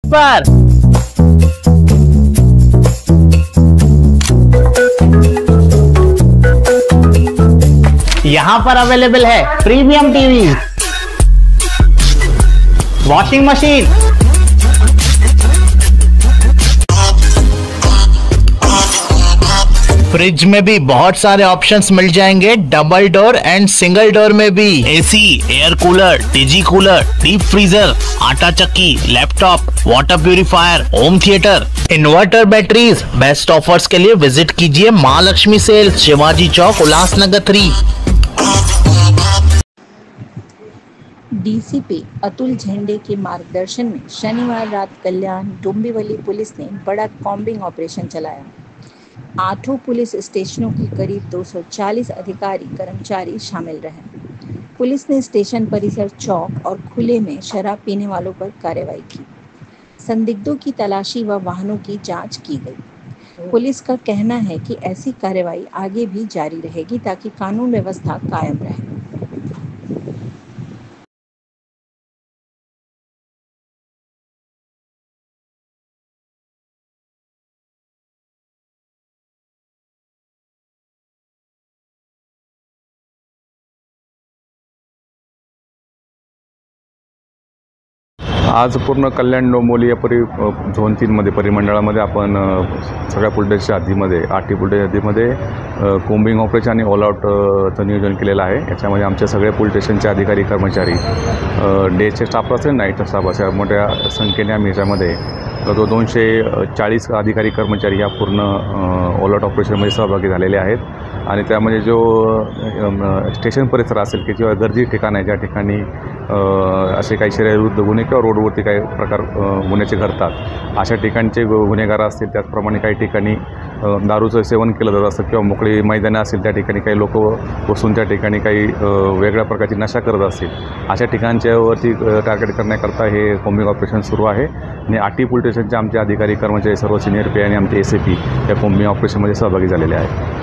पर यहाँ पर अवेलेबल है premium TV, washing machine, fridge में भी बहुत सारे ऑप्शंस मिल जाएंगे, double door and single door में भी। AC, air cooler, TG cooler, deep freezer, आटा चक्की, laptop, water purifier, home theatre, inverter, batteries. Best offers के लिए विजिट कीजिए माँ लक्ष्मी सेल्स, शिवाजी चौक, उल्लासनगर 3। डीसीपी अतुल झेंडे के मार्गदर्शन में शनिवार रात कल्याण डोंबिवली पुलिस ने बड़ा कॉम्बिंग ऑपरेशन चलाया। 8 पुलिस स्टेशनों के करीब 240 अधिकारी कर्मचारी शामिल रहे। पुलिस ने स्टेशन परिसर, चौक और खुले में शराब पीने वालों पर कार्रवाई की। संदिग्धों की तलाशी व वाहनों की जांच की गई। पुलिस का कहना है कि ऐसी कार्रवाई आगे भी जारी रहेगी ताकि कानून व्यवस्था कायम रहे। आज पूर्ण कल्याण डोंबिवली या झोन 3मध्ये परिमंडळामध्ये आपण सगळ्या पोलीस स्टेशनच्या हद्दीमध्ये 8 पोलीस स्टेशन हद्दीमध्ये कोम्बिंग ऑपरेशन आणि ऑल आउटचं नियोजन केलेलं आहे। याच्यामध्ये आमचे सगळे पोलीस स्टेशनचे अधिकारी कर्मचारी, डेचे स्टाफ असेल, नाईटचा स्टाफ असेल, मोठ्या संख्येने आम्ही याच्यामध्ये 240 अधिकारी कर्मचारी या पूर्ण ऑल आउट ऑपरेशनमध्ये सहभागी झालेले आहेत। आणि त्यामध्ये जो स्टेशन परिसर असेल की किंवा गर्दी ठिकाण आहे, ज्या ठिकाणी असे काही शरीरविरुद्ध गुन्हे किंवा रोडवरती काही प्रकार गुन्ह्याचे घडतात, अशा ठिकाणचे गुन्हेगार असतील, त्याचप्रमाणे काही ठिकाणी दारूचं सेवन केलं जात असतं किंवा मोकळी मैदानं असतील, त्या ठिकाणी काही लोक बसून त्या ठिकाणी काही वेगळ्या प्रकारची नशा करत असतील, अशा ठिकाणच्यावरती टार्गेट करण्याकरता हे कोम्बिंग ऑपरेशन सुरू आहे। आणि 8 पोलीस स्टेशनचे आमचे अधिकारी कर्मचारी, सर्व सिनियर पी आणि आमचे ACP या कोम्बिंग ऑपरेशनमध्ये सहभागी झालेले आहेत।